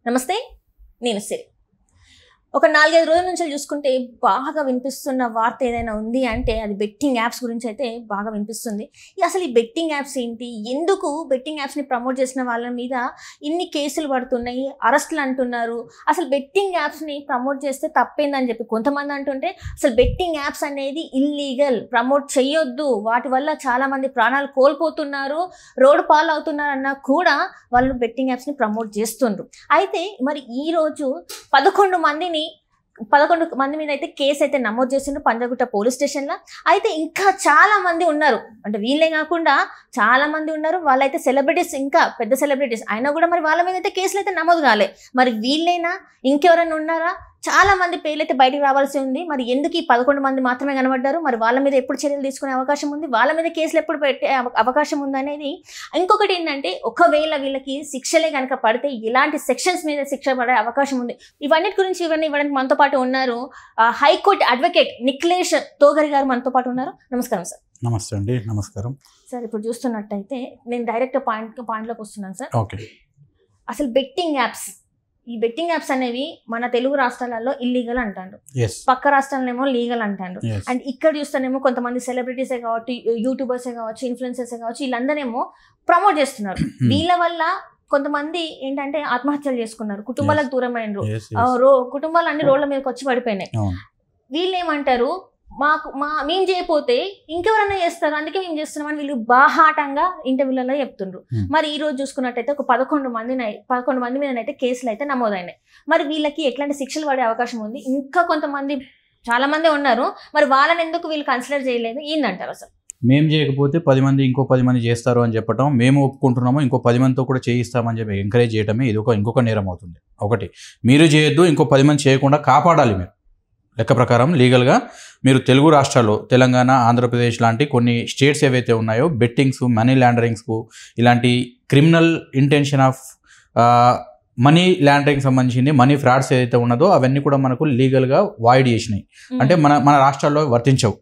నమస్తే, నేను సిరి. ఒక 4-5 రోజుల నుంచి చూసుకుంటే బాగా వినిపిస్తున్న వార్త ఏదైనా ఉంది అంటే అది బెట్టింగ్ యాప్స్ గురించి అయితే బాగా వినిపిస్తుంది. అసలు ఈ బెట్టింగ్ యాప్స్ ఏంటి, ఎందుకు బెట్టింగ్ యాప్స్ని ప్రమోట్ చేసిన వాళ్ళ మీద ఇన్ని కేసులు పడుతున్నాయి, అరెస్టులు అంటున్నారు. అసలు బెట్టింగ్ యాప్స్ని ప్రమోట్ చేస్తే తప్పేందని చెప్పి కొంతమంది అంటుంటే అసలు బెట్టింగ్ యాప్స్ అనేది ఇల్లీగల్, ప్రమోట్ చేయొద్దు, వాటి వల్ల చాలామంది ప్రాణాలు కోల్పోతున్నారు, రోడ్డు పాలు అవుతున్నారన్నా కూడా వాళ్ళు బెట్టింగ్ యాప్స్ని ప్రమోట్ చేస్తుండ్రు. అయితే మరి ఈరోజు 11 మంది మీద అయితే కేసు అయితే నమోదు చేసిండ్రు పంజాగుట్ట పోలీస్ స్టేషన్లో. అయితే ఇంకా చాలా మంది ఉన్నారు, అంటే వీళ్ళే కాకుండా చాలా మంది ఉన్నారు. వాళ్ళైతే సెలబ్రిటీస్, ఇంకా పెద్ద సెలబ్రిటీస్ అయినా కూడా మరి వాళ్ళ మీద అయితే కేసులు అయితే నమోదు కాలే. మరి వీళ్ళైనా ఇంకెవరైనా ఉన్నారా? చాలా మంది పేర్లు అయితే బయటకు రావాల్సి ఉంది. మరి ఎందుకు ఈ 11 మంది మాత్రమే కనబడ్డారు? మరి వాళ్ళ మీద ఎప్పుడు చర్యలు తీసుకునే అవకాశం ఉంది, వాళ్ళ మీద కేసులు ఎప్పుడు పెట్టే అవకాశం ఉంది అనేది. ఇంకొకటి ఏంటంటే, ఒకవేళ వీళ్ళకి శిక్షలే కనుక పడితే ఎలాంటి సెక్షన్స్ మీద శిక్ష పడే అవకాశం ఉంది, ఇవన్నిటి గురించి ఇవ్వడానికి మనతో పాటు ఉన్నారు హైకోర్టు అడ్వకేట్ నిఖిలేష్ తోగరి గారు మనతో పాటు ఉన్నారు. నమస్కారం సార్. నమస్తే అండి. నమస్కారం సార్. ఇప్పుడు చూస్తున్నట్టయితే నేను డైరెక్ట్ పాయింట్లోకి వస్తున్నాను సార్. ఓకే. అసలు ఈ బెట్టింగ్ యాప్స్ అనేవి మన తెలుగు రాష్ట్రాలలో ఇల్లీగల్ అంటారు, పక్క రాష్ట్రాలనేమో లీగల్ అంటారు. అండ్ ఇక్కడ చూస్తేనేమో కొంతమంది సెలబ్రిటీసే కావచ్చు, యూట్యూబర్సే కావచ్చు, ఇన్ఫ్లుయెన్సర్సే కావచ్చు, వీళ్ళందరేమో ప్రమోట్ చేస్తున్నారు. వీళ్ళ వల్ల కొంతమంది ఏంటంటే ఆత్మహత్యలు చేసుకున్నారు, కుటుంబాలకు దూరమైనరు, కుటుంబాలు అన్ని రోడ్ల మీదకి వచ్చి పడిపోయినాయి. వీళ్ళు ఏమంటారు, మేము చేయకపోతే ఇంకెవరన్నా చేస్తారు, అందుకే మేము చేస్తున్నామని వీళ్ళు బాహాటంగా ఇంటర్వ్యూలలో చెప్తుండ్రు. మరి ఈ రోజు చూసుకున్నట్టయితే ఒక 11 మంది మీద అయితే కేసులు అయితే నమోదైనాయి. మరి వీళ్ళకి ఎట్లాంటి శిక్షలు పడే అవకాశం ఉంది? ఇంకా కొంతమంది చాలా మంది ఉన్నారు, మరి వాళ్ళని ఎందుకు వీళ్ళు కన్సిడర్ చేయలేదు ఏందంటారు? అసలు మేము చేయకపోతే 10 మంది ఇంకో 10 మంది చేస్తారు అని చెప్పడం, మేము ఒప్పుకుంటున్నాము ఇంకో 10 మందితో కూడా చేయిస్తామని చెప్పి ఎంకరేజ్ చేయడమే ఇది ఇంకొక నేరం అవుతుంది. ఒకటి, మీరు చేయొద్దు, ఇంకో 10 మంది చేయకుండా కాపాడాలి. మీరు లెక్క ప్రకారం లీగల్గా మీరు తెలుగు రాష్ట్రాల్లో తెలంగాణ, ఆంధ్రప్రదేశ్ లాంటి కొన్ని స్టేట్స్ ఏవైతే ఉన్నాయో బెట్టింగ్స్, మనీ లాండరింగ్స్కు, ఇలాంటి criminal intention of money laundering సంబంధించింది, మనీ ఫ్రాడ్స్ ఏదైతే ఉన్నదో అవన్నీ కూడా మనకు లీగల్గా వాయిడ్ చేసినాయి, అంటే మన రాష్ట్రాల్లో వర్తించవు.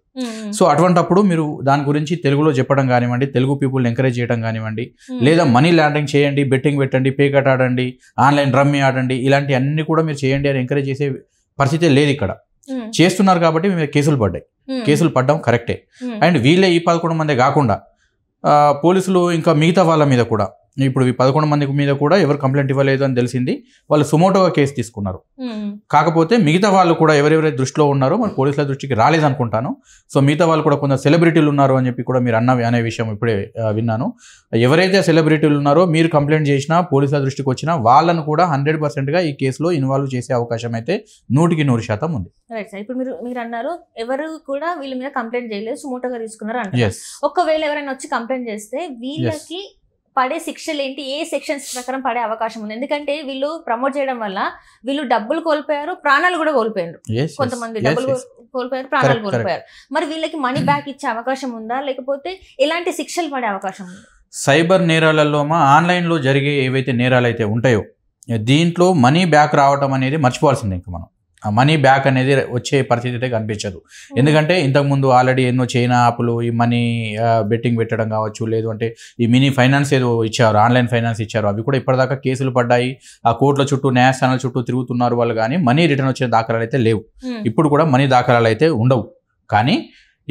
సో అటువంటప్పుడు మీరు దాని గురించి తెలుగులో చెప్పడం కానివ్వండి, తెలుగు పీపుల్ని ఎంకరేజ్ చేయడం కానివ్వండి, లేదా మనీ లాండరింగ్ చేయండి, బెట్టింగ్ పెట్టండి, పేకట్ ఆడండి, ఆన్లైన్ రమ్మీ ఆడండి, ఇలాంటి అన్ని కూడా మీరు చేయండి అని ఎంకరేజ్ చేసే పరిస్థితి లేదు. ఇక్కడ చేస్తున్నారు కాబట్టి మేము కేసులు పడ్డాయి. కేసులు పడ్డం కరెక్టే. అండ్ వీళ్ళే ఈ 11 మంది కాకుండా పోలీసులు ఇంకా మిగతా వాళ్ళ మీద కూడా, ఇప్పుడు ఈ 11 మంది మీద కూడా ఎవరు కంప్లైంట్ ఇవ్వలేదు అని తెలిసింది, వాళ్ళు సుమోటోగా కేసు తీసుకున్నారు. కాకపోతే మిగతా వాళ్ళు కూడా ఎవరెవరైతే దృష్టిలో ఉన్నారో మన పోలీసుల దృష్టికి రాలేదనుకుంటాను. సో మిగతా వాళ్ళు కూడా కొంత సెలబ్రిటీలు ఉన్నారు అని చెప్పి కూడా మీరు అనే విషయం ఇప్పుడే విన్నాను. ఎవరైతే సెలబ్రిటీలు ఉన్నారో మీరు కంప్లైంట్ చేసినా, పోలీసుల దృష్టికి వచ్చినా వాళ్ళను కూడా 100%గా ఈ కేసులో ఇన్వాల్వ్ చేసే అవకాశం అయితే 100% ఉంది. Right sir. ఇప్పుడు మీరు అన్నారు ఎవరు కూడా వీళ్ళ మీద కంప్లైంట్ చేయలేదు, సుమోటోగా తీసుకున్నారు అంటే, ఒకవేళ ఎవరైనా వచ్చి కంప్లైంట్ చేస్తే వీళ్ళకి పడే శిక్షలు ఏంటి, ఏ సెక్షన్స్ ప్రకారం పడే అవకాశం ఉంది? ఎందుకంటే వీళ్ళు ప్రమోట్ చేయడం వల్ల వీళ్ళు డబ్బులు కోల్పోయారు, ప్రాణాలు కూడా కోల్పోయారు. కొంతమంది డబ్బులు కోల్పోయారు, ప్రాణాలు కోల్పోయారు. మరి వీళ్ళకి మనీ బ్యాక్ ఇచ్చే అవకాశం ఉందా, లేకపోతే ఎలాంటి శిక్షలు పడే అవకాశం ఉంది? సైబర్ నేరాలలో ఆన్లైన్లో జరిగే ఏవైతే నేరాలు అయితే ఉంటాయో దీంట్లో మనీ బ్యాక్ రావటం అనేది మర్చిపోవాల్సిందే. ఇంకా మనం మనీ బ్యాక్ అనేది వచ్చే పరిస్థితి అయితే కనిపించదు. ఎందుకంటే ఇంతకుముందు ఆల్రెడీ ఎన్నో చైనా యాప్లు ఈ మనీ బెట్టింగ్ పెట్టడం కావచ్చు, లేదు అంటే ఈ మినీ ఫైనాన్స్ ఏదో ఇచ్చారు, ఆన్లైన్ ఫైనాన్స్ ఇచ్చారు, అవి కూడా ఇప్పటిదాకా కేసులు పడ్డాయి. ఆ కోర్టుల చుట్టూ, న్యాయస్థానాల చుట్టూ తిరుగుతున్నారు వాళ్ళు, కానీ మనీ రిటర్న్ వచ్చే దాఖలాలు అయితే లేవు. ఇప్పుడు కూడా మనీ దాఖలాలు అయితే ఉండవు. కానీ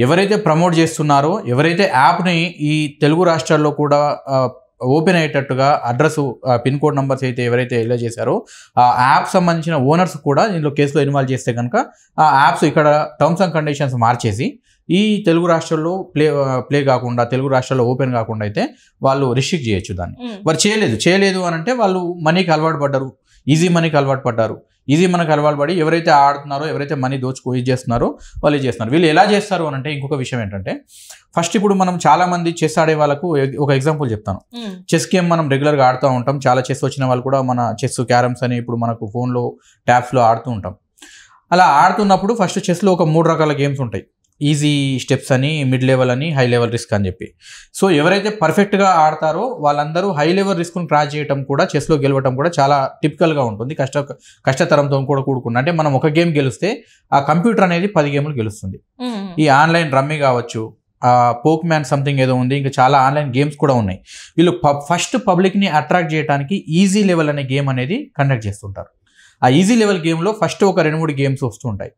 ఎవరైతే ప్రమోట్ చేస్తున్నారో, ఎవరైతే యాప్ని ఈ తెలుగు రాష్ట్రాల్లో కూడా ఓపెన్ అయ్యేటట్టుగా అడ్రస్, పిన్ కోడ్ నంబర్స్ అయితే ఎవరైతే ఎలా చేశారో ఆ యాప్ సంబంధించిన ఓనర్స్ కూడా దీనిలో కేసులో ఇన్వాల్వ్ చేస్తే కనుక ఆ యాప్స్ ఇక్కడ టర్మ్స్ అండ్ కండిషన్స్ మార్చేసి ఈ తెలుగు రాష్ట్రాల్లో ప్లే కాకుండా, తెలుగు రాష్ట్రాల్లో ఓపెన్ కాకుండా అయితే వాళ్ళు రిస్ట్రిక్ట్ చేయొచ్చు దాన్ని. వారు చేయలేదు అని అంటే వాళ్ళు మనీకి అలవాటు పడ్డారు, ఈజీ మనీకి అలవాటు పడ్డారు. ఈజీ మనకు అలవాటు పడి ఎవరైతే ఆడుతున్నారో, ఎవరైతే మనీ ఇది చేస్తున్నారో వాళ్ళు చేస్తున్నారు. వీళ్ళు ఎలా చేస్తారు అని అంటే, ఇంకొక విషయం ఏంటంటే, ఫస్ట్ ఇప్పుడు మనం చాలా మంది చెస్ ఆడే వాళ్ళకు ఒక ఎగ్జాంపుల్ చెప్తాను. చెస్ గేమ్ మనం రెగ్యులర్గా ఆడుతూ ఉంటాం. చాలా చెస్ వచ్చిన వాళ్ళు కూడా మన చెస్, క్యారమ్స్ అని ఇప్పుడు మనకు ఫోన్లో, ట్యాబ్స్లో ఆడుతూ ఉంటాం. అలా ఆడుతున్నప్పుడు ఫస్ట్ చెస్లో ఒక 3 రకాల గేమ్స్ ఉంటాయి. ఈజీ స్టెప్స్ అని, మిడ్ లెవెల్ అని, హై లెవెల్ రిస్క్ అని చెప్పి. సో ఎవరైతే పర్ఫెక్ట్గా ఆడతారో వాళ్ళందరూ హై లెవెల్ రిస్క్ను క్రాస్ చేయడం కూడా, చెస్లో గెలవడం కూడా చాలా టిపికల్గా ఉంటుంది. కష్టతరంతో కూడా కూడుకున్న, అంటే మనం ఒక గేమ్ గెలిస్తే ఆ కంప్యూటర్ అనేది 10 గేములు గెలుస్తుంది. ఈ ఆన్లైన్ రమ్మీ కావచ్చు, పోక్ మ్యాన్ సంథింగ్ ఏదో ఉంది, ఇంకా చాలా ఆన్లైన్ గేమ్స్ కూడా ఉన్నాయి. వీళ్ళు ఫస్ట్ పబ్లిక్ని అట్రాక్ట్ చేయడానికి ఈజీ లెవెల్ అనే గేమ్ అనేది కండక్ట్ చేస్తుంటారు. ఆ ఈజీ లెవెల్ గేమ్లో ఫస్ట్ ఒక 2-3 గేమ్స్ వస్తుంటాయి.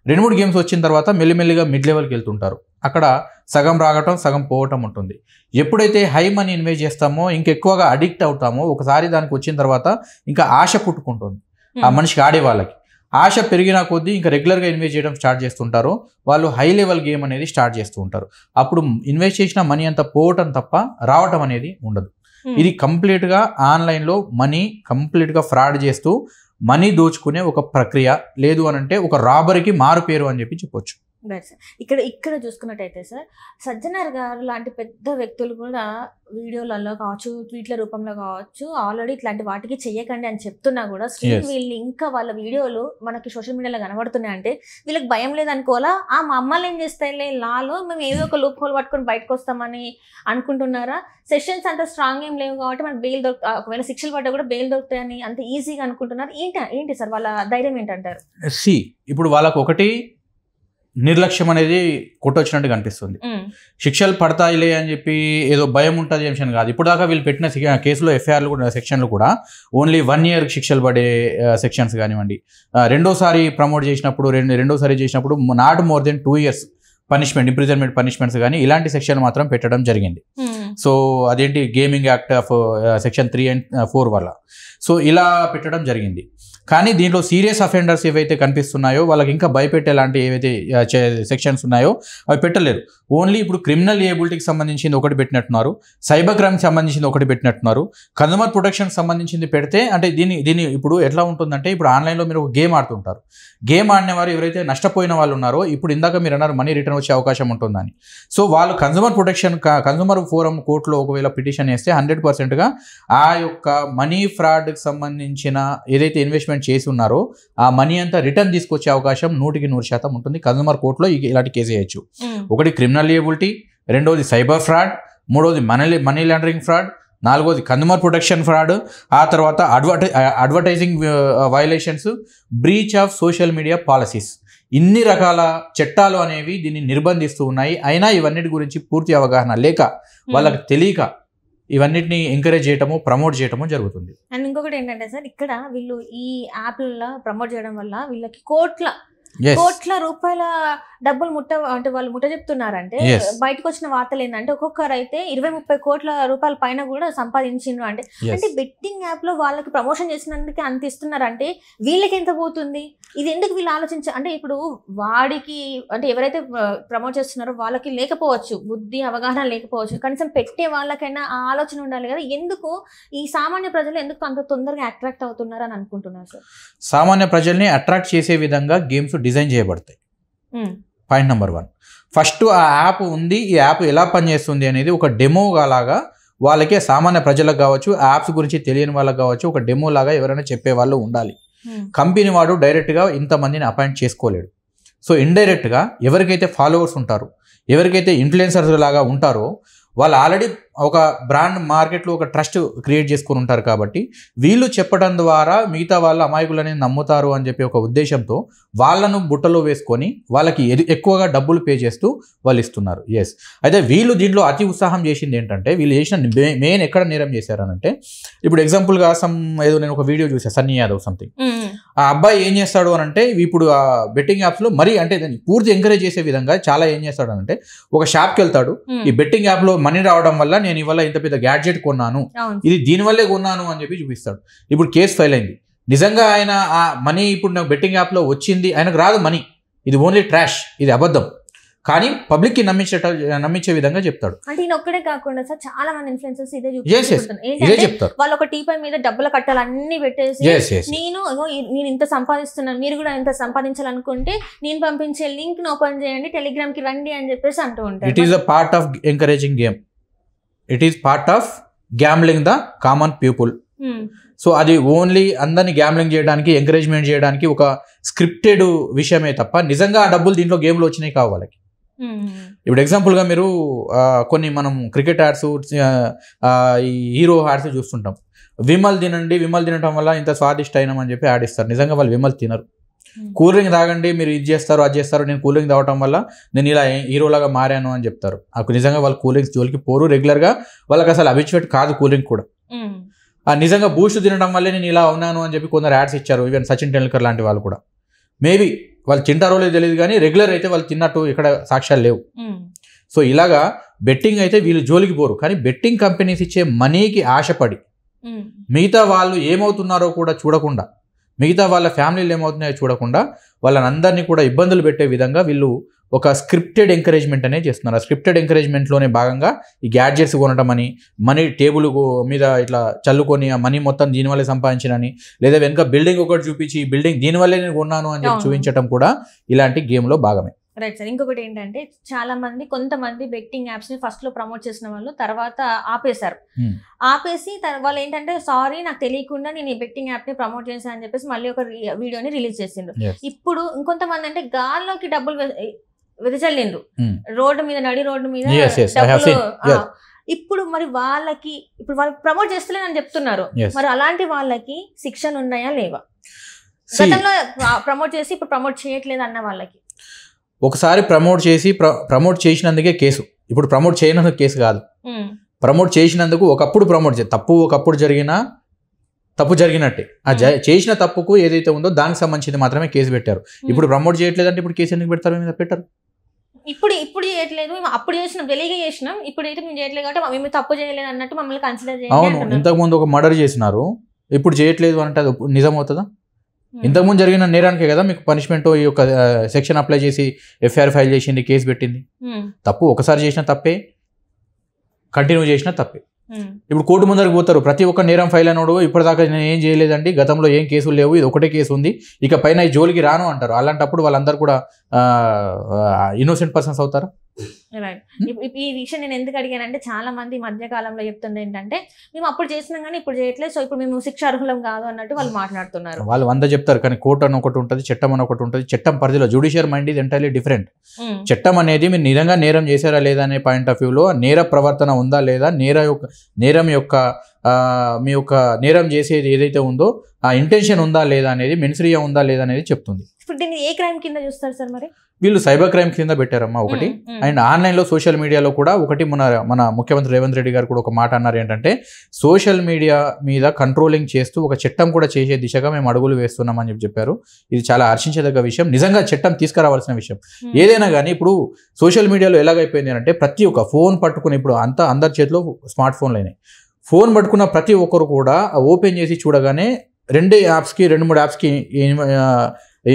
2-3 గేమ్స్ వచ్చిన తర్వాత మెల్లిమెల్లిగా మిడ్ లెవెల్కి వెళ్తుంటారు. అక్కడ సగం రాగటం సగం పోవటం ఉంటుంది. ఎప్పుడైతే హై మనీ ఇన్వెస్ట్ చేస్తామో ఇంకెక్కువగా అడిక్ట్ అవుతామో, ఒకసారి దానికి వచ్చిన తర్వాత ఇంకా ఆశ పుట్టుకుంటుంది ఆ మనిషికి, ఆడే వాళ్ళకి ఆశ పెరిగిన కొద్దీ ఇంకా రెగ్యులర్గా ఇన్వెస్ట్ చేయడం స్టార్ట్ చేస్తుంటారు. వాళ్ళు హై లెవెల్ గేమ్ అనేది స్టార్ట్ చేస్తూ ఉంటారు. అప్పుడు ఇన్వెస్ట్ చేసిన మనీ అంతా పోవటం తప్ప రావటం అనేది ఉండదు. ఇది కంప్లీట్గా ఆన్లైన్లో మనీ కంప్లీట్గా ఫ్రాడ్ చేస్తూ మనీ దోచుకునే ఒక ప్రక్రియ, లేదు అని అంటే ఒక రాబరీకి మారు పేరు అని చెప్పొచ్చు. ఇక్కడ చూసుకున్నట్టయితే సార్, సజ్జనార్ గారు లాంటి పెద్ద వ్యక్తులు కూడా వీడియోలలో కావచ్చు, ట్వీట్ల రూపంలో కావచ్చు, ఆల్రెడీ ఇట్లాంటి వాటికి చెయ్యకండి అని చెప్తున్నా కూడా స్టిల్ వీళ్ళు ఇంకా వాళ్ళ వీడియోలు మనకి సోషల్ మీడియాలో కనబడుతున్నాయి అంటే వీళ్ళకి భయం లేదనుకోవాలా? మా అమ్మాయిలు ఏం చేస్తాయిలే, లాలో మేము ఏదో ఒక లూప్ హోల్ పట్టుకొని బయటకు వస్తామని అనుకుంటున్నారా? సెషన్స్ అంత స్ట్రాంగ్ ఏం లేవు కాబట్టి మనకు బెయిల్ ఒకవేళ శిక్షలు పడ్డా కూడా బెయిల్ దొరుకుతాయని అంత ఈజీగా అనుకుంటున్నారు. ఏంటి సార్ వాళ్ళ ధైర్యం ఏంటంటారు? ఇప్పుడు వాళ్ళకు ఒకటి నిర్లక్ష్యం అనేది కొట్టొచ్చినట్టు కనిపిస్తుంది. శిక్షలు పడతాయిలే అని చెప్పి ఏదో భయం ఉంటుంది అంశం కాదు. ఇప్పుడు దాకా వీళ్ళు పెట్టిన కేసులో ఎఫ్ఐఆర్లు కూడా సెక్షన్లు కూడా ఓన్లీ 1 year శిక్షలు పడే సెక్షన్స్ కానివ్వండి, రెండోసారి ప్రమోట్ చేసినప్పుడు రెండోసారి చేసినప్పుడు not more than 2 years punishment, imprisonment punishments కానీ ఇలాంటి సెక్షన్ మాత్రం పెట్టడం జరిగింది. సో అదేంటి gaming act of section 3 and 4 వల్ల సో ఇలా పెట్టడం జరిగింది. కానీ దీంట్లో సీరియస్ అఫెండర్స్ ఏవైతే కనిపిస్తున్నాయో వాళ్ళకి ఇంకా భయపెట్టేలాంటి ఏవైతే సెక్షన్స్ ఉన్నాయో అవి పెట్టలేరు. ఓన్లీ ఇప్పుడు క్రిమినల్ ఏబిలిటీకి సంబంధించింది ఒకటి పెట్టినట్టున్నారు, సైబర్ క్రైమ్కి సంబంధించింది ఒకటి పెట్టినట్టున్నారు, కన్జ్యూమర్ ప్రొటెక్షన్కి సంబంధించింది పెడితే అంటే దీన్ని ఇప్పుడు ఎట్లా ఉంటుందంటే, ఇప్పుడు ఆన్లైన్లో మీరు ఒక గేమ్ ఆడుతుంటారు. గేమ్ ఆడిన వారు ఎవరైతే నష్టపోయిన వాళ్ళు ఉన్నారో, ఇప్పుడు ఇందాక మీరు అన్నారు మనీ రిటర్న్ వచ్చే అవకాశం ఉంటుందని. సో వాళ్ళు కన్జ్యూమర్ ఫోరం కోర్టులో ఒకవేళ పిటిషన్ వేస్తే 100%గా ఆ యొక్క మనీ ఫ్రాడ్కి సంబంధించిన ఏదైతే ఇన్వెస్ట్మెంట్ చేసి ఉన్నారో ఆ మనీ అంతా రిటర్న్ తీసుకొచ్చే అవకాశం 100% ఉంటుంది. కన్జ్యూమర్ కోర్టులో ఇలాంటి కేసు వేయచ్చు. ఒకటి క్రిమినల్ లియబిలిటీ, రెండోది సైబర్ ఫ్రాడ్, మూడోది మనీ లాండరింగ్ ఫ్రాడ్, నాలుగోది కన్జ్యూమర్ ప్రొటెక్షన్ ఫ్రాడ్, ఆ తర్వాత advertising violations, breach of social media policies. ఇన్ని రకాల చట్టాలు అనేవి దీన్ని నిర్బంధిస్తూ ఉన్నాయి. అయినా ఇవన్నిటి గురించి పూర్తి అవగాహన లేక, వాళ్ళకి తెలియక ఇవన్నిటిని ఎంకరేజ్ చేయటము, ప్రమోట్ చేయటము జరుగుతుంది. అండ్ ఇంకొకటి ఏంటంటే సార్, ఇక్కడ వీళ్ళు ఈ యాప్లలో ప్రమోట్ చేయడం వల్ల వీళ్ళకి కోట్ల రూపాయల డబ్బులు వాళ్ళు ముట్ట చెప్తున్నారంటే, బయటకు వచ్చిన వార్తలు ఏంటంటే ఒక్కొక్కరు అయితే 20-30 కోట్ల రూపాయల పైన కూడా సంపాదించిండ్రు. అంటే బెట్టింగ్ యాప్ లో వాళ్ళకి ప్రమోషన్ చేసినందుకే అంత ఇస్తున్నారంటే వీళ్ళకి ఎంత పోతుంది? ఇది ఎందుకు వీళ్ళు అంటే ఇప్పుడు వాడికి అంటే ఎవరైతే ప్రమోట్ చేస్తున్నారో వాళ్ళకి లేకపోవచ్చు, బుద్ధి అవగాహన లేకపోవచ్చు, కనీసం పెట్టే వాళ్ళకైనా ఆ ఆలోచన ఉండాలి కదా. ఎందుకు ఈ సామాన్య ప్రజలు ఎందుకు అంత తొందరగా అట్రాక్ట్ అవుతున్నారు అని అనుకుంటున్నారు సార్? సామాన్య ప్రజల్ని అట్రాక్ట్ చేసే విధంగా గేమ్స్ డిజైన్ చేయబడతాయి. పాయింట్ నెంబర్ 1, ఫస్ట్ ఆ యాప్ ఉంది, ఈ యాప్ ఎలా పనిచేస్తుంది అనేది ఒక డెమో లాగా వాళ్ళకి, సామాన్య ప్రజలకు కావచ్చు, యాప్స్ గురించి తెలియని వాళ్ళకి కావచ్చు, ఒక డెమో లాగా ఎవరైనా చెప్పే వాళ్ళు ఉండాలి. కంపెనీ వాడు డైరెక్ట్గా ఇంతమందిని అపాయింట్ చేసుకోలేడు. సో ఇండైరెక్ట్గా ఎవరికైతే ఫాలోవర్స్ ఉంటారో, ఎవరికైతే ఇన్ఫ్లుయెన్సర్స్ లాగా ఉంటారో, వాళ్ళు ఆల్రెడీ ఒక బ్రాండ్ మార్కెట్లో ఒక ట్రస్ట్ క్రియేట్ చేసుకుని ఉంటారు. కాబట్టి వీళ్ళు చెప్పడం ద్వారా మిగతా వాళ్ళ అమాయకులని నమ్ముతారు అని చెప్పి ఒక ఉద్దేశంతో వాళ్ళను బుట్టలో వేసుకొని వాళ్ళకి ఎక్కువగా డబ్బులు పే చేస్తూ వాళ్ళు ఇస్తున్నారు. ఎస్, అయితే వీళ్ళు దీంట్లో అతి ఉత్సాహం చేసింది ఏంటంటే, వీళ్ళు చేసిన మెయిన్ ఎక్కడ నేరం చేశారనంటే, ఇప్పుడు ఎగ్జాంపుల్గా ఏదో నేను ఒక వీడియో చూసాను, సన్నీ యాదవ్ సంథింగ్. ఆ అబ్బాయి ఏం చేస్తాడు అని అంటే, ఇప్పుడు ఆ బెట్టింగ్ యాప్స్లో మరీ అంటే దాన్ని పూర్తి ఎంకరేజ్ చేసే విధంగా చాలా ఏం చేస్తాడు అంటే, ఒక షాప్కి వెళ్తాడు, ఈ బెట్టింగ్ యాప్లో మనీ రావడం వల్ల నేను ఇవాళ ఇంత పెద్ద గ్యాడ్జెట్ కొన్నాను, ఇది దీనివల్లే కొన్నాను అని చెప్పి చూపిస్తాడు. ఇప్పుడు కేసు ఫైల్ అయింది. నిజంగా ఆయన ఆ మనీ ఇప్పుడు నాకు బెట్టింగ్ యాప్లో వచ్చింది, ఆయనకు రాదు మనీ, ఇది ఓన్లీ ట్రాష్, ఇది అబద్ధం, కానీ పబ్లిక్ కి నమ్మించే విధంగా చెప్తాడు. అంటే ఈయన ఒక్కడే కాకుండా సార్ చాలా మంది ఇన్ఫ్లుయెన్సర్స్ ఇదే చెప్తారు. వాళ్ళు ఒక టీపై మీద డబ్బుల కట్టాలు అన్ని పెట్టేసి, నేను ఇంత సంపాదిస్తున్నాను, మీరు కూడా ఇంత సంపాదించాలనుకుంటే నేను పంపించే లింక్ ని ఓపెన్ చేయండి, టెలిగ్రామ్ కి రండి అని చెప్పేసి అంటూ ఉంటారు. It is a part of encouraging game, it is part of gambling the common people. So అది ఓన్లీ అందరినీ గ్యాంబ్లింగ్ చేయడానికి, ఎంకరేజ్మెంట్ చేయడానికి ఒక స్క్రిప్టెడ్ విషయమే తప్ప నిజంగా ఆ డబ్బులు దీంట్లో గేమ్లో వచ్చినాయి కావు వాళ్ళకి. ఇప్పుడు ఎగ్జాంపుల్గా మీరు కొన్ని మనం క్రికెట్ యాడ్స్, ఈ హీరో యాడ్స్ చూస్తుంటాం. విమల్ తినండి, విమల్ తినడం వల్ల ఇంత స్వాదిష్ట అయినాం అని చెప్పి యాడ్ ఇస్తారు. నిజంగా వాళ్ళు విమల్ తినరు. కూల్ డ్రింక్ తాగండి, మీరు ఇది చేస్తారు అది చేస్తారు, నేను కూల్ డ్రింక్ తాగటం వల్ల నేను ఇలా హీరోలాగా మారాను అని చెప్తారు. నిజంగా వాళ్ళు కూల్ డ్రింక్స్ జోలికి పోరు, రెగ్యులర్గా వాళ్ళకి అసలు అబిచ్యువేట్ కాదు కూల్ డ్రింక్ కూడా. నిజంగా బూస్ట్ తినడం వల్లే నేను ఇలా ఉన్నాను అని చెప్పి కొందరు యాడ్స్ ఇచ్చారు. ఈవెన్ సచిన్ టెండూల్కర్ లాంటి వాళ్ళు కూడా. మేబీ వాళ్ళు తింటారో లేదో తెలియదు, కానీ రెగ్యులర్ అయితే వాళ్ళు తిన్నట్టు ఇక్కడ సాక్ష్యాలు లేవు. సో ఇలాగా బెట్టింగ్ అయితే వీళ్ళు జోలికి పోరు, కానీ బెట్టింగ్ కంపెనీస్ ఇచ్చే మనీకి ఆశపడి మిగతా వాళ్ళు ఏమవుతున్నారో కూడా చూడకుండా, మిగతా వాళ్ళ ఫ్యామిలీలు ఏమవుతున్నాయో చూడకుండా వాళ్ళని అందరినీ కూడా ఇబ్బందులు పెట్టే విధంగా వీళ్ళు ఒక స్క్రిప్టెడ్ ఎంకరేజ్మెంట్ అనేది చేస్తున్నారు. ఆ స్క్రిప్టెడ్ ఎంకరేజ్మెంట్లోనే భాగంగా ఈ గ్యాడ్జెట్స్ కొనడం అని, మనీ టేబుల్ మీద ఇట్లా చల్లుకొని ఆ మనీ మొత్తం దీనివల్లే సంపాదించినని, లేదా వెనుక బిల్డింగ్ ఒకటి చూపించి ఈ బిల్డింగ్ దీనివల్లే నేను కొన్నాను అని చెప్పి చూపించడం కూడా ఇలాంటి గేమ్లో భాగమే. Right sir. ఇంకొకటి ఏంటంటే చాలా మంది కొంతమంది బెట్టింగ్ యాప్స్ ని ఫస్ట్ లో ప్రమోట్ చేసిన వాళ్ళు తర్వాత ఆపేశారు. ఆపేసి వాళ్ళు ఏంటంటే సారీ నాకు తెలియకుండా నేను ఈ బెట్టింగ్ యాప్ ని ప్రమోట్ చేశాను అని చెప్పేసి మళ్ళీ ఒక వీడియోని రిలీజ్ చేసిండ్రు. ఇప్పుడు ఇంకొంతమంది అంటే గాల్లోకి డబ్బులు వెదజల్లిండ్రు, రోడ్డు మీద, నడి రోడ్డు మీద డబ్బులు. ఇప్పుడు మరి వాళ్ళకి ఇప్పుడు వాళ్ళు ప్రమోట్ చేస్తలేనని చెప్తున్నారు, మరి అలాంటి వాళ్ళకి శిక్షలు ఉన్నాయా లేవా? గతంలో ప్రమోట్ చేసి ఇప్పుడు ప్రమోట్ చేయట్లేదు అన్న వాళ్ళకి ఒకసారి ప్రమోట్ చేసినందుకే కేసు, ఇప్పుడు ప్రమోట్ చేయనందుకు కేసు కాదు. ప్రమోట్ చేసినందుకు ఒకప్పుడు ఒకప్పుడు తప్పు జరిగినట్టే. ఆ చేసిన తప్పుకు ఏదైతే ఉందో దానికి సంబంధించి మాత్రమే కేసు పెట్టారు. ఇప్పుడు ప్రమోట్ చేయట్లేదంటే ఇప్పుడు కేసు ఎందుకు పెడతారు? మీద పెట్టారు. ఇప్పుడు చేయట్లేదు, అప్పుడు చేసినాం, తెలియగా చేసినాం, ఇప్పుడు అయితే మేము చేయట్లేదు కాబట్టి మేము తప్పు చేయలేదు అన్నట్టు మమ్మల్ని కన్సిడర్ చేయాలి. అవును, ఇంతకుముందు ఒక మర్డర్ చేసినారు, ఇప్పుడు చేయట్లేదు అంటే అది నిజం అవుతుందా? ఇంతకుముందు జరిగిన నేరానికే కదా మీకు పనిష్మెంట్ ఈ యొక్క సెక్షన్ అప్లై చేసి ఎఫ్ఐఆర్ ఫైల్ చేసింది, కేసు పెట్టింది. తప్పు ఒకసారి చేసిన తప్పే, కంటిన్యూ చేసిన తప్పే. ఇప్పుడు కోర్టు ముందరకు పోతారు, ప్రతి ఒక్క నేరం ఫైల్ అనోడు ఇప్పటిదాకా నేను ఏం చేయలేదండి, గతంలో ఏం కేసులు లేవు, ఇది ఒకటే కేసు ఉంది, ఇక పైన ఈ జోలికి రాను అంటారు. అలాంటప్పుడు వాళ్ళందరూ కూడా ఇన్నోసెంట్ పర్సన్స్ అవుతారు. ఈ విషయం నేను ఎందుకు అడిగానంటే చాలా మంది మధ్య కాలంలో చెప్తుంది ఏంటంటే మేము అప్పుడు చేసినాం కానీ ఇప్పుడు చేయట్లేదు, సో ఇప్పుడు మేము శిక్ష అర్హులం కాదు అన్నట్టు వాళ్ళు మాట్లాడుతున్నారు. వాళ్ళు 100 చెప్తారు, కానీ కోర్టు అని ఒకటి ఉంటుంది, చట్టం అని ఒకటి ఉంటుంది. చట్టం పరిధిలో జ్యుడిషియర్ మైండ్ ఇది ఎంటైర్లీ డిఫరెంట్. చట్టం అనేది మీరు నిజంగా నేరం చేశారా లేదా అనే పాయింట్ ఆఫ్ వ్యూలో, నేర ప్రవర్తన ఉందా లేదా, నేరం యొక్క మీ యొక్క నేరం చేసేది ఏదైతే ఉందో ఆ ఇంటెన్షన్ ఉందా లేదా అనేది, మెన్సరియా ఉందా లేదా అనేది చెప్తుంది. ఇప్పుడు దీన్ని ఏ క్రైమ్ కింద చూస్తారు సార్? మరి వీళ్ళు సైబర్ క్రైమ్ కింద పెట్టారమ్మా ఒకటి. అండ్ ఆన్లైన్లో సోషల్ మీడియాలో కూడా ఒకటి మన ముఖ్యమంత్రి రేవంత్ రెడ్డి గారు కూడా ఒక మాట అన్నారు ఏంటంటే, సోషల్ మీడియా మీద కంట్రోలింగ్ చేస్తూ ఒక చట్టం కూడా చేసే దిశగా మేము అడుగులు వేస్తున్నామని చెప్పారు. ఇది చాలా హర్షించదగ్గ విషయం, నిజంగా చట్టం తీసుకురావాల్సిన విషయం. ఏదైనా కానీ ఇప్పుడు సోషల్ మీడియాలో ఎలాగైపోయింది అంటే, ప్రతి ఒక్క ఫోన్ పట్టుకుని, ఇప్పుడు అందరి చేతిలో స్మార్ట్ ఫోన్లు అయినాయి, ఫోన్ పట్టుకున్న ప్రతి ఒక్కరు కూడా ఓపెన్ చేసి చూడగానే 2 యాప్స్కి 2-3 యాప్స్కి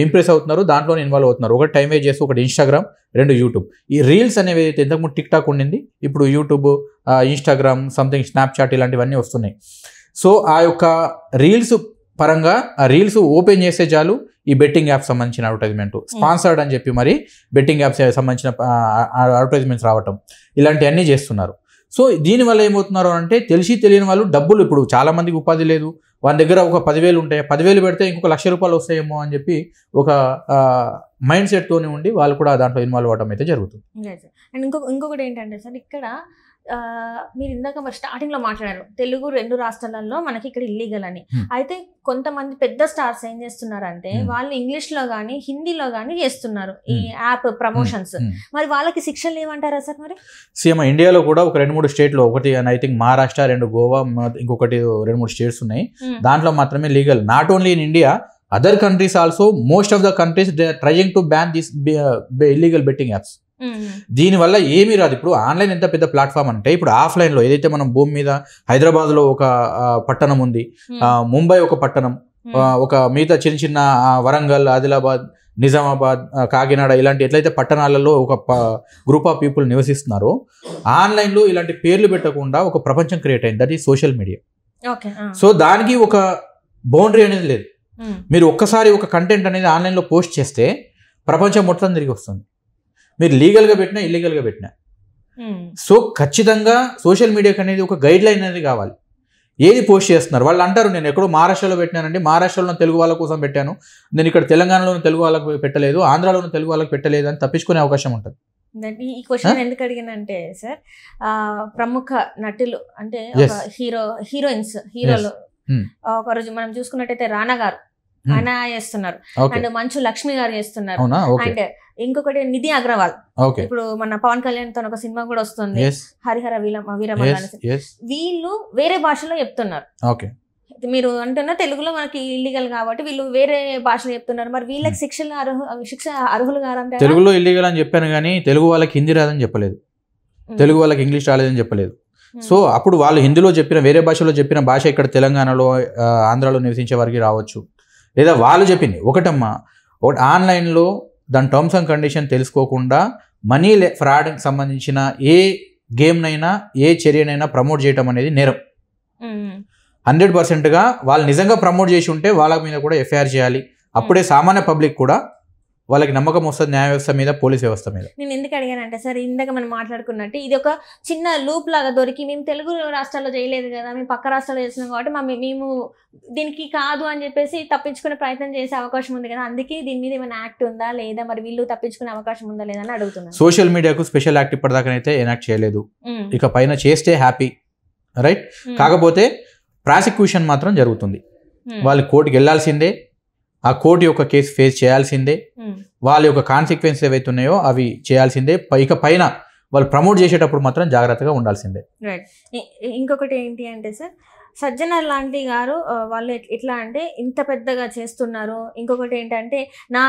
ఇంప్రెస్ అవుతున్నారు, దాంట్లోనే ఇన్వాల్వ్ అవుతున్నారు. ఒకటి టైం వేస్ట్ చేస్తూ, ఒకటి ఇన్స్టాగ్రామ్, 2 యూట్యూబ్. ఈ రీల్స్ అనేవి ఏదైతే ఇంతకుముందు టిక్ టాక్ ఉండింది, ఇప్పుడు యూట్యూబ్, ఇన్స్టాగ్రామ్, సంథింగ్ స్నాప్చాట్ ఇలాంటివన్నీ వస్తున్నాయి. సో ఆ యొక్క రీల్స్ పరంగా ఆ రీల్స్ ఓపెన్ చేసే చాలు ఈ బెట్టింగ్ యాప్ సంబంధించిన అడ్వర్టైజ్మెంట్, స్పాన్సర్డ్ అని చెప్పి మరి బెట్టింగ్ యాప్స్ సంబంధించిన అడ్వర్టైజ్మెంట్స్ రావటం, ఇలాంటివన్నీ చేస్తున్నారు. సో దీనివల్ల ఏమవుతున్నారు అంటే, తెలియని వాళ్ళు డబ్బులు, ఇప్పుడు చాలా మందికి ఉపాధి లేదు, వాళ్ళ దగ్గర ఒక 10,000 ఉంటాయి, 10,000 పెడితే ఇంకొక ₹1,00,000 వస్తాయేమో అని చెప్పి ఒక మైండ్ సెట్తోనే ఉండి వాళ్ళు కూడా దాంట్లో ఇన్వాల్వ్ అవ్వడం అయితే జరుగుతుంది. అండ్ ఇంకొకటి ఏంటంటే సార్, ఇక్కడ మీరు ఇందాక మరి స్టార్టింగ్ లో మాట్లాడారు తెలుగు 2 రాష్ట్రాలలో మనకి ఇక్కడ ఇల్లీగల్ అని. అయితే కొంతమంది పెద్ద స్టార్స్ ఏం చేస్తున్నారంటే వాళ్ళు ఇంగ్లీష్ లో గానీ హిందీలో గానీ చేస్తున్నారు ఈ యాప్ ప్రమోషన్స్. మరి వాళ్ళకి శిక్షలు లేవంటారా సార్? మరి సీఎం ఇండియాలో కూడా ఒక 2-3 స్టేట్లో, ఒకటి ఐ థింక్ మహారాష్ట్ర, 2 గోవా, ఇంకొకటి 2-3 స్టేట్స్ ఉన్నాయి, దాంట్లో మాత్రమే legal. Not only in India, other countries also, most of the countries they are trying to ban this illegal betting apps. దీనివల్ల ఏమీ రాదు. ఇప్పుడు ఆన్లైన్ ఎంత పెద్ద ప్లాట్ఫామ్ అంటే, ఇప్పుడు ఆఫ్లైన్లో ఏదైతే మనం భూమి మీద హైదరాబాద్లో ఒక పట్టణం ఉంది, ముంబై ఒక పట్టణం, ఒక మిగతా చిన్న వరంగల్, ఆదిలాబాద్, నిజామాబాద్, కాకినాడ ఇలాంటి ఎట్లయితే పట్టణాలలో ఒక గ్రూప్ ఆఫ్ పీపుల్ నివసిస్తున్నారో, ఆన్లైన్లో ఇలాంటి పేర్లు పెట్టకుండా ఒక ప్రపంచం క్రియేట్ అయింది, that is social media. So దానికి ఒక బౌండరీ అనేది లేదు. మీరు ఒక్కసారి ఒక కంటెంట్ అనేది ఆన్లైన్లో పోస్ట్ చేస్తే ప్రపంచం మొత్తం తిరిగి వస్తుంది, మీరు లీగల్గా పెట్టినా ఇల్లీగల్గా పెట్టినా. సో ఖచ్చితంగా సోషల్ మీడియాకి అనేది ఒక గైడ్ లైన్ అనేది కావాలి. ఏది పోస్ట్ చేస్తున్నారు వాళ్ళు అంటారు, నేను ఎక్కడో మహారాష్ట్రలో పెట్టినానండి, మహారాష్ట్రలో తెలుగు వాళ్ళ కోసం పెట్టాను, నేను ఇక్కడ తెలంగాణలోని తెలుగు వాళ్ళకి పెట్టలేదు, ఆంధ్రాలోని తెలుగు వాళ్ళకి పెట్టలేదు అని తప్పించుకునే అవకాశం ఉంటుంది. ఈ క్వశ్చన్ ఎందుకు అడిగానంటే సార్, ప్రముఖ నటులు అంటే హీరోలు ఒక రోజు మనం చూసుకున్నట్టయితే రానా గారు ఆయన చేస్తున్నారు, అండ్ మంచు లక్ష్మి గారు చేస్తున్నారు, అండ్ ఇంకొకటి నిధి అగర్వాల్. ఇప్పుడు మన పవన్ కళ్యాణ్ తో ఒక సినిమా కూడా వస్తుంది, హరిహర వీరమల్లు. వీళ్ళు వేరే భాషలో చెప్తున్నారు. మీరు అంటున్నా తెలుగులో మనకి ఇల్లీగల్ కాబట్టి వీళ్ళు వేరే భాషలో చెప్తున్నారు. మరి వీళ్ళకి శిక్ష అర్హులు కాదంటే? తెలుగులో ఇల్లీగల్ అని చెప్పాను కానీ తెలుగు వాళ్ళకి హిందీ రాదని చెప్పలేదు, తెలుగు వాళ్ళకి ఇంగ్లీష్ రాలేదని చెప్పలేదు. సో అప్పుడు వాళ్ళు హిందీలో చెప్పిన వేరే భాషలో చెప్పిన భాష ఇక్కడ తెలంగాణలో ఆంధ్రాలో నివసించే వారికి రావచ్చు, లేదా వాళ్ళు చెప్పింది ఒకటమ్మా. ఒకటి ఆన్లైన్లో దాని టర్మ్స్ అండ్ కండిషన్ తెలుసుకోకుండా మనీ ఫ్రాడ్కి సంబంధించిన ఏ గేమ్నైనా ఏ చర్యనైనా ప్రమోట్ చేయడం అనేది నేరం. 100%గా వాళ్ళు నిజంగా ప్రమోట్ చేసి ఉంటే వాళ్ళ మీద కూడా ఎఫ్ఐఆర్ చేయాలి. అప్పుడే సామాన్య పబ్లిక్ కూడా వాళ్ళకి నమ్మకం వస్తుంది న్యాయ వ్యవస్థ మీద, పోలీస్ వ్యవస్థ మీద. నేను ఎందుకు అడిగానంటే సార్, ఇందాక మనం మాట్లాడుకున్నట్టు ఇది ఒక చిన్న లూప్ లాగా దొరికి మేము తెలుగు రాష్ట్రాల్లో చేయలేదు కదా, మేము పక్క రాష్ట్రాల్లో చేస్తున్నాం కాబట్టి మేము దీనికి కాదు అని చెప్పేసి తప్పించుకునే ప్రయత్నం చేసే అవకాశం ఉంది కదా, అందుకే దీని మీద ఏమైనా యాక్ట్ ఉందా లేదా, మరి వీళ్ళు తప్పించుకునే అవకాశం ఉందా లేదా అని అడుగుతున్నాను. సోషల్ మీడియాకు స్పెషల్ యాక్ట్ ఇప్పటిదాకానైతే ఎనాక్ట్ చేయలేదు, ఇక పైన చేస్తే హ్యాపీ, రైట్. కాకపోతే ప్రాసిక్యూషన్ మాత్రం జరుగుతుంది. వాళ్ళు కోర్టుకి వెళ్లాల్సిందే, ఆ కోర్టు యొక్క కేసు ఫేస్ చేయాల్సిందే, వాళ్ళ యొక్క కాన్సిక్వెన్స్ ఏవైతే ఉన్నాయో అవి చేయాల్సిందే. ఇక పైన వాళ్ళు ప్రమోట్ చేసేటప్పుడు మాత్రం జాగ్రత్తగా ఉండాల్సిందే. రైట్. ఇంకొకటి ఏంటి అంటే సార్, సజ్జనర్ లాంటి గారు వాళ్ళు ఎట్లా అంటే ఇంత పెద్దగా చేస్తున్నారు. ఇంకొకటి ఏంటంటే నా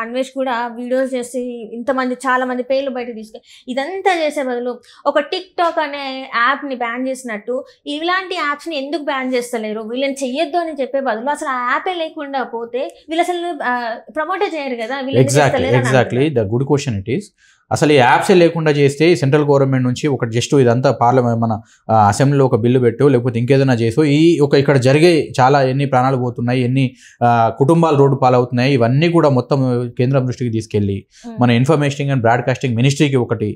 అన్వేష్ కూడా వీడియోస్ చేసి ఇంతమంది చాలా మంది పేర్లు బయట తీసుకొని ఇదంతా చేసే బదులు ఒక టిక్ టాక్ అనే యాప్ని బ్యాన్ చేసినట్టు ఇలాంటి యాప్స్ని ఎందుకు బ్యాన్ చేస్తలేరు, వీళ్ళని చెయ్యొద్దు అని చెప్పే బదులు అసలు ఆ యాపే లేకుండా పోతే వీళ్ళు అసలు ప్రమోటే చేయరు కదా. Exactly the good question it is. అసలు ఈ యాప్సే లేకుండా చేస్తే సెంట్రల్ గవర్నమెంట్ నుంచి ఒక జస్ట్ ఇదంతా పార్లమెంట్ మన అసెంబ్లీలో ఒక బిల్లు పెట్టో లేకపోతే ఇంకేదైనా చేసో ఇక్కడ జరిగే చాలా ఎన్ని ప్రాణాలు పోతున్నాయి, ఎన్ని కుటుంబాలు రోడ్డు పాలవుతున్నాయి, ఇవన్నీ కూడా మొత్తం కేంద్రం దృష్టికి తీసుకెళ్ళి మన ఇన్ఫర్మేషన్ అండ్ బ్రాడ్కాస్టింగ్ మినిస్ట్రీకి ఒకటి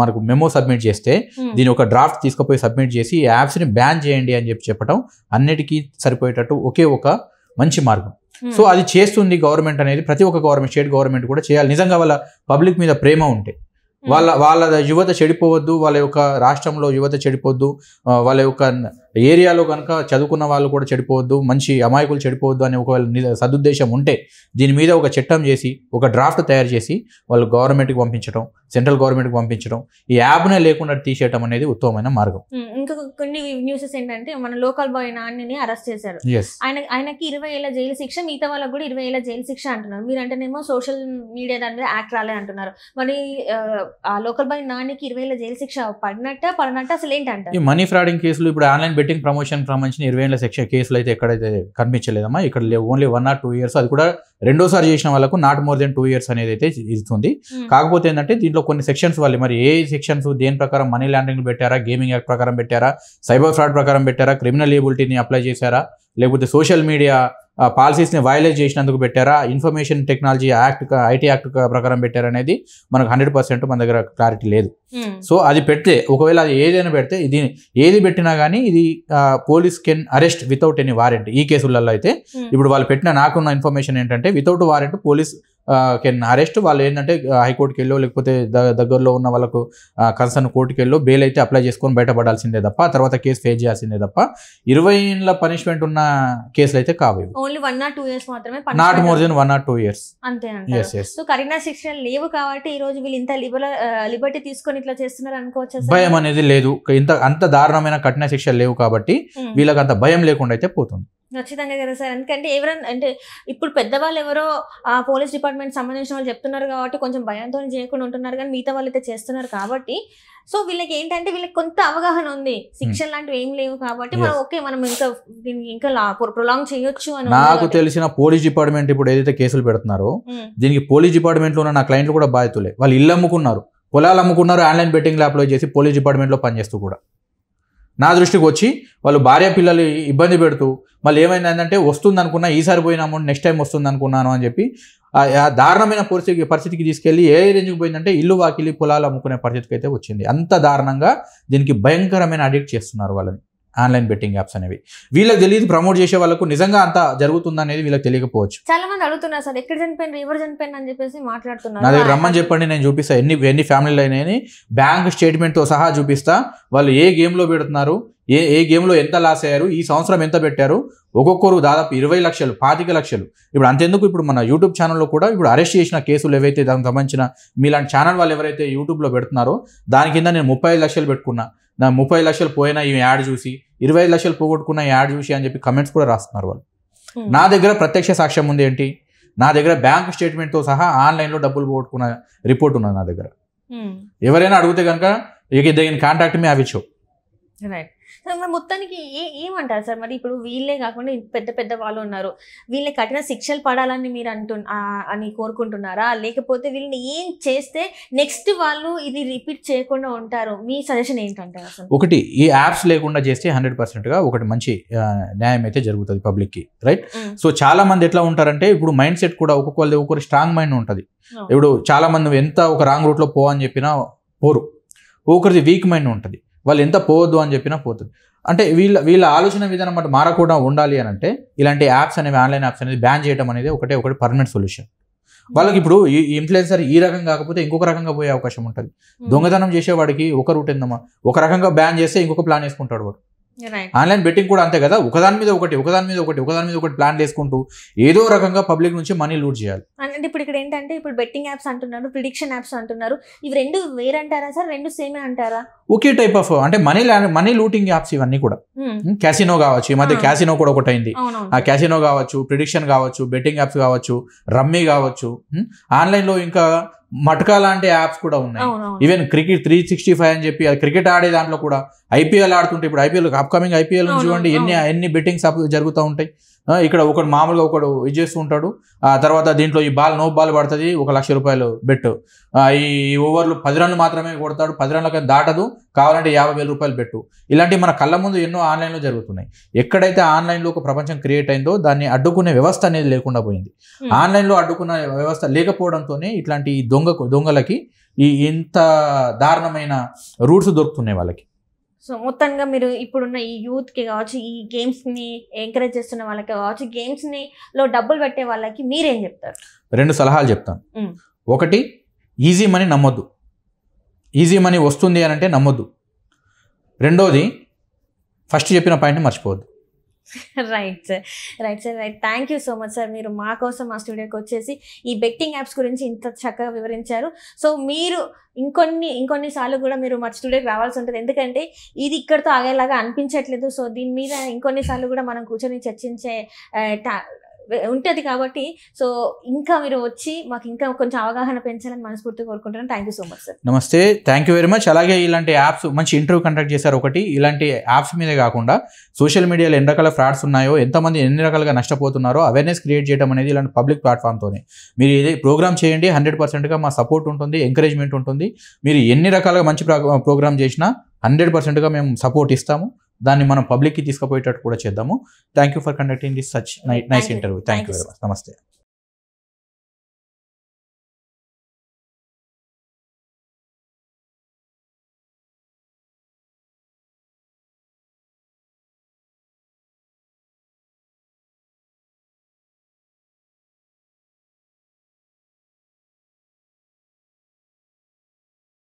మనకు మెమో సబ్మిట్ చేస్తే దీని ఒక డ్రాఫ్ట్ తీసుకుపోయి సబ్మిట్ చేసి ఈ యాప్స్ని బ్యాన్ చేయండి అని చెప్పడం అన్నిటికీ సరిపోయేటట్టు ఒకే ఒక మంచి మార్గం. సో అది చేస్తుంది గవర్నమెంట్ అనేది, ప్రతి ఒక్క గవర్నమెంట్, స్టేట్ గవర్నమెంట్ కూడా చేయాలి. నిజంగా వాళ్ళ పబ్లిక్ మీద ప్రేమ ఉంటే, వాళ్ళ యువత చెడిపోవద్దు, వాళ్ళ యొక్క రాష్ట్రంలో యువత చెడిపోవద్దు, వాళ్ళ యొక్క ఏరియాలో కనుక చదువుకున్న వాళ్ళు కూడా చెడిపోవద్దు, మంచి అమాయకులు చెడిపోవద్దు అనే ఒకవేళ సదుద్దేశం ఉంటే దీని మీద ఒక చట్టం చేసి ఒక డ్రాఫ్ట్ తయారు చేసి వాళ్ళు గవర్నమెంట్కి పంపించడం, సెంట్రల్ గవర్నమెంట్కి పంపించడం, ఈ యాప్నే లేకుండా తీసేయడం అనేది ఉత్తమమైన మార్గం. ఇంకొక కొన్ని న్యూసెస్ ఏంటంటే మన లోకల్ బాయ్ నానిని అరెస్ట్ చేశారు. ఆయనకి 20 ఏళ్ల జైలు శిక్ష, మిగతా వాళ్ళకి కూడా 20 ఏళ్ల జైలు శిక్ష అంటున్నారు. మీరు అంటేనేమో సోషల్ మీడియా దాని మీద యాక్ట్ రాలే అంటున్నారు. మరి ఆ లోకల్ బాయ్ నానికి 20 ఏళ్ల జైలు శిక్ష పడినట్ట అసలు ఏంటంటే ఈ మనీ ఫ్రాడింగ్ కేసులు ఇప్పుడు ఆన్లైన్ బెట్టింగ్ ప్రమోషన్ సంబంధించిన 20 ఏళ్ల శిక్ష కేసులు అయితే ఎక్కడైతే కనిపించలేదమ్మా, ఇక్కడ ఓన్లీ 1 or 2 years, అది కూడా రెండోసారి చేసిన వాళ్ళకు నాట్ మోర్ దెన్ 2 years అనేది అయితే ఇస్తుంది. కాకపోతే ఏంటంటే దీంట్లో కొన్ని సెక్షన్స్ వాళ్ళు మరి ఏ సెక్షన్స్ దేని ప్రకారం మనీ లాండరింగ్ పెట్టారా, గేమింగ్ యాక్ట్ ప్రకారం పెట్టారా, సైబర్ ఫ్రాడ్ ప్రకారం పెట్టారా, క్రిమినల్ లేబిలిటీని అప్లై చేశారా, లేకపోతే సోషల్ మీడియా పాలసీస్ని వయలేట్ చేసినందుకు పెట్టారా, information technology act IT act ప్రకారం పెట్టారా అనేది మనకు 100% మన దగ్గర క్లారిటీ లేదు. సో అది పెడితే ఒకవేళ అది ఏదైనా పెడితే ఇది ఏది పెట్టినా కానీ ఇది police can arrest without any warrant. ఈ కేసులలో అయితే ఇప్పుడు వాళ్ళు పెట్టిన నాకున్న ఇన్ఫర్మేషన్ ఏంటంటే without warrant police can arrest. వాళ్ళు ఏంటంటే హైకోర్టుకి వెళ్ళో లేకపోతే దగ్గరలో ఉన్న వాళ్ళకు కన్సర్న్ కోర్టుకి వెళ్ళో బెయిల్ అయితే అప్లై చేసుకొని బయటపడాల్సిందే తప్ప తర్వాత కేసు ఫేస్ చేయాల్సిందే తప్ప 20 ఏళ్ల పనిష్మెంట్ ఉన్న కేసులు అయితే కావు. ఓన్లీ 1 or 2 years మాత్రమే, not more than 1 or 2 years అంతే అంటారు. సో కఠిన శిక్షలు లేవు కాబట్టి ఈ రోజు వీళ్ళు ఇంత లిబర్టీ తీసుకొని ఇట్లా చేస్తున్నారు అనుకోవచ్చు. భయం అనేది లేదు, అంత దారుణమైన కఠిన శిక్షలు లేవు కాబట్టి వీళ్ళకి అంత భయం లేకుండా అయితే పోతుంది. ఖచ్చితంగా కదా సార్. ఎందుకంటే ఎవరైనా అంటే ఇప్పుడు పెద్దవాళ్ళు ఎవరో ఆ పోలీస్ డిపార్ట్మెంట్ సంబంధించిన వాళ్ళు చెప్తున్నారు కాబట్టి కొంచెం భయంతో చేయకుండా ఉంటున్నారు, కానీ మిగతా వాళ్ళు అయితే చేస్తున్నారు కాబట్టి సో వీళ్ళకి ఏంటంటే వీళ్ళకి కొంత అవగాహన ఉంది, శిక్షణ లాంటివి ఏం లేవు కాబట్టి మనం ఓకే మనం ఇంకా దీనికి ఇంకా ప్రొలాంగ్ చేయొచ్చు అని. నాకు తెలిసిన పోలీస్ డిపార్ట్మెంట్ ఇప్పుడు ఏదైతే కేసులు పెడుతున్నారో దీనికి పోలీస్ డిపార్ట్మెంట్ లో ఉన్న నా క్లయింట్లు కూడా బాధితులే. వాళ్ళు ఇల్లు అమ్ముకున్నారు, పొలాలు అమ్ముకున్నారు, ఆన్లైన్ బెట్టింగ్ అప్లై చేసి పోలీస్ డిపార్ట్మెంట్లో పనిచేస్తూ కూడా నా దృష్టికి వచ్చి వాళ్ళు భార్య పిల్లలు ఇబ్బంది పెడుతూ మళ్ళీ ఏమైందంటే వస్తుంది అనుకున్నా, ఈసారి పోయిన అమౌంట్ నెక్స్ట్ టైం వస్తుంది అనుకున్నాను అని చెప్పి ఆ దారుణమైన పరిస్థితికి తీసుకెళ్ళి ఏ రేంజ్కి పోయిందంటే ఇల్లు వాకిలి పొలాలు అమ్ముకునే పరిస్థితికి అయితే వచ్చింది. అంత దారుణంగా దీనికి భయంకరమైన అడిక్ట్ చేస్తున్నారు వాళ్ళని. ఆన్లైన్ బెట్టింగ్ యాప్స్ అనేవి. వీళ్ళకి తెలియదు, ప్రమోట్ చేసే వాళ్ళకు నిజంగా అంత జరుగుతుంది అనేది వీళ్ళకి తెలియకపోవచ్చు. చాలా మంది అడుగుతున్నారు సార్, ఎక్కడ చనిపోయినారు, ఎవరు చనిపోయిన అని చెప్పేసి మాట్లాడుతున్నారు. నా దగ్గర రమ్మని చెప్పండి, నేను చూపిస్తా ఎన్ని ఫ్యామిలీలు అయినాయని బ్యాంక్ స్టేట్మెంట్తో సహా చూపిస్తా. వాళ్ళు ఏ గేమ్లో పెడుతున్నారు, ఏ గేమ్లో ఎంత లాస్ అయ్యారు, ఈ సంవత్సరం ఎంత పెట్టారు, ఒక్కొక్కరు దాదాపు 20 లక్షలు 25 లక్షలు. ఇప్పుడు అంతెందుకు, ఇప్పుడు మన యూట్యూబ్ ఛానల్లో కూడా ఇప్పుడు అరెస్ట్ చేసిన కేసులు ఏవైతే దానికి సంబంధించిన మీలాంటి ఛానల్ వాళ్ళు ఎవరైతే యూట్యూబ్లో పెడుతున్నారో దాని కింద నేను 35 లక్షలు పెట్టుకున్నా, నా 30 లక్షలు పోయినా ఈ యాడ్ చూసి, 25 లక్షలు పోగొట్టుకున్న ఈ యాడ్ చూసి అని చెప్పి కమెంట్స్ కూడా రాస్తున్నారు వాళ్ళు. నా దగ్గర ప్రత్యక్ష సాక్ష్యం ఉంది ఏంటి, నా దగ్గర బ్యాంక్ స్టేట్మెంట్తో సహా ఆన్లైన్లో డబ్బులు పోగొట్టుకున్న రిపోర్ట్ ఉన్నది నా దగ్గర. ఎవరైనా అడిగితే కనుక దగ్గర కాంటాక్ట్ మీ అవి షో. రైట్. మరి మొత్తానికి ఏమంటారు సార్, మరి ఇప్పుడు వీళ్ళే కాకుండా పెద్ద పెద్ద వాళ్ళు ఉన్నారు, వీళ్ళని కఠిన శిక్షలు పడాలని మీరు అని కోరుకుంటున్నారా, లేకపోతే వీళ్ళని ఏం చేస్తే నెక్స్ట్ వాళ్ళు ఇది రిపీట్ చేయకుండా ఉంటారు, మీ సజెషన్ ఏంటంటారు అసలు? ఒకటి, ఈ యాప్స్ లేకుండా చేస్తే 100%గా ఒకటి మంచి న్యాయం అయితే జరుగుతుంది పబ్లిక్కి, రైట్? సో చాలా మంది ఎట్లా ఉంటారంటే, ఇప్పుడు మైండ్ సెట్ కూడా ఒక్కొక్కరు స్ట్రాంగ్ మైండ్ ఉంటుంది. ఇప్పుడు చాలా మంది ఎంత ఒక రాంగ్ రూట్లో పోవని చెప్పినా పోరు, ఒకరిది వీక్ మైండ్ ఉంటుంది, వాళ్ళు ఎంత పోవద్దు అని చెప్పినా పోతుంది. అంటే వీళ్ళ ఆలోచన విధానం అంటే మారకుండా ఉండాలి అని అంటే ఇలాంటి యాప్స్ అనేవి, ఆన్లైన్ యాప్స్ అనేది బ్యాన్ చేయడం అనేది ఒకటి పర్మనెంట్ సొల్యూషన్. వాళ్ళకి ఇప్పుడు ఈ ఇన్ఫ్లుయెన్సర్ ఈ రకంగా కాకపోతే ఇంకొక రకంగా పోయే అవకాశం ఉంటుంది. దొంగతనం చేసేవాడికి ఒక రూట్ ఏందమ్మా, ఒక రకంగా బ్యాన్ చేస్తే ఇంకొక ప్లాన్ వేసుకుంటాడు వాడు. ఆన్లైన్ బెట్టింగ్ కూడా అంతే కదా, ఒకదాని మీద ఒకటి ప్లాన్ వేసుకుంటూ ఏదో రకంగా పబ్లిక్ నుంచి మనీ లూట్ చేయాలి. అంటే ఇప్పుడు ఇక్కడ ఏంటంటే, ఇప్పుడు బెట్టింగ్ యాప్స్ అంటున్నారు, ప్రిడిక్షన్ యాప్స్ అంటున్నారు, ఇవి రెండు వేరంటారా సార్, రెండు సేమే అంటారా? ఒకే టైప్ ఆఫ్ అంటే మనీ లూటింగ్ యాప్స్ ఇవన్నీ కూడా. క్యాసినో కావచ్చు, ఈ మధ్య క్యాసినో కూడా ఒకటి అయింది. ఆ క్యాసినో కావచ్చు, ప్రిడిక్షన్ కావచ్చు, బెట్టింగ్ యాప్స్ కావచ్చు, రమ్మీ కావచ్చు, ఆన్లైన్లో ఇంకా మటకా లాంటి యాప్స్ కూడా ఉన్నాయి. ఈవెన్ క్రికెట్ 365 అని చెప్పి క్రికెట్ ఆడే దాంట్లో కూడా ఐపీఎల్ ఆడుతుంటే, ఇప్పుడు ఐపీఎల్ అప్కమింగ్ ఐపీఎల్ చూడండి ఎన్ని బెట్టింగ్స్ జరుగుతూ ఉంటాయి. ఇక్కడ ఒకడు మామూలుగా ఒకడు ఇది చేస్తూ ఉంటాడు, ఆ తర్వాత దీంట్లో ఈ నో బాల్ పడుతుంది, 1 లక్ష రూపాయలు బెట్, ఈ ఓవర్లు 10 రన్లు మాత్రమే కొడతాడు, 10 రన్లకి దాటదు, కావాలంటే 50,000 రూపాయలు పెట్టు. ఇలాంటివి మన కళ్ళ ముందు ఎన్నో ఆన్లైన్లో జరుగుతున్నాయి. ఎక్కడైతే ఆన్లైన్లో ఒక ప్రపంచం క్రియేట్ అయిందో దాన్ని అడ్డుకునే వ్యవస్థ అనేది లేకుండా పోయింది. ఆన్లైన్లో అడ్డుకున్న వ్యవస్థ లేకపోవడంతోనే ఇట్లాంటి దొంగలకి ఇంత దారుణమైన రూట్స్ దొరుకుతున్నాయి వాళ్ళకి. సో మొత్తంగా మీరు ఇప్పుడున్న ఈ యూత్కి కావచ్చు, ఈ గేమ్స్ని ఎంకరేజ్ చేస్తున్న వాళ్ళకి కావచ్చు, గేమ్స్ని డబ్బులు పెట్టే వాళ్ళకి మీరేం చెప్తారు? 2 సలహాలు చెప్తాను. ఒకటి, ఈజీ మనీ నమ్మొద్దు, ఈజీ మనీ వస్తుంది అని అంటే నమ్మొద్దు. రెండోది, ఫస్ట్ చెప్పిన పాయింట్ని మర్చిపోవద్దు. Right sir. Thank you so much sir, మీరు మా కోసం మా స్టూడియోకి వచ్చేసి ఈ బెట్టింగ్ యాప్స్ గురించి ఇంత చక్కగా వివరించారు. సో మీరు ఇంకొన్నిసార్లు కూడా మీరు మా స్టూడియోకి రావాల్సి ఉంటుంది, ఎందుకంటే ఇది ఇక్కడితో ఆగేలాగా అనిపించట్లేదు. సో దీని మీద ఇంకొన్నిసార్లు కూడా మనం కూర్చొని చర్చించే ఉంటుంది కాబట్టి, సో ఇంకా మీరు వచ్చి మాకు ఇంకా కొంచెం అవగాహన పెంచాలని మనస్ఫూర్తిగా కోరుకుంటున్నాను. Thank you so much sir. నమస్తే, థ్యాంక్ యూ వెరీ మచ్. అలాగే ఇలాంటి యాప్స్ మంచి ఇంటర్వ్యూ కండక్ట్ చేశారు. ఒకటి, ఇలాంటి యాప్స్ మీదే కాకుండా సోషల్ మీడియాలో ఎన్ని రకాల ఫ్రాడ్స్ ఉన్నాయో, ఎంతమంది ఎన్ని రకాలుగా నష్టపోతున్నారో అవేర్నెస్ క్రియేట్ చేయడం అనేది ఇలాంటి పబ్లిక్ ప్లాట్ఫామ్తోనే. మీరు ఇది ప్రోగ్రామ్ చేయండి, 100%గా మా సపోర్ట్ ఉంటుంది, ఎంకరేజ్మెంట్ ఉంటుంది. మీరు ఎన్ని రకాలుగా మంచి ప్రోగ్రామ్ చేసినా 100%గా మేము సపోర్ట్ ఇస్తాము. దాన్ని మనం పబ్లిక్కి తీసుకుపోయేటట్టు కూడా చేద్దాము. Thank you for conducting this such nice interview. Thank you very much. నమస్తే.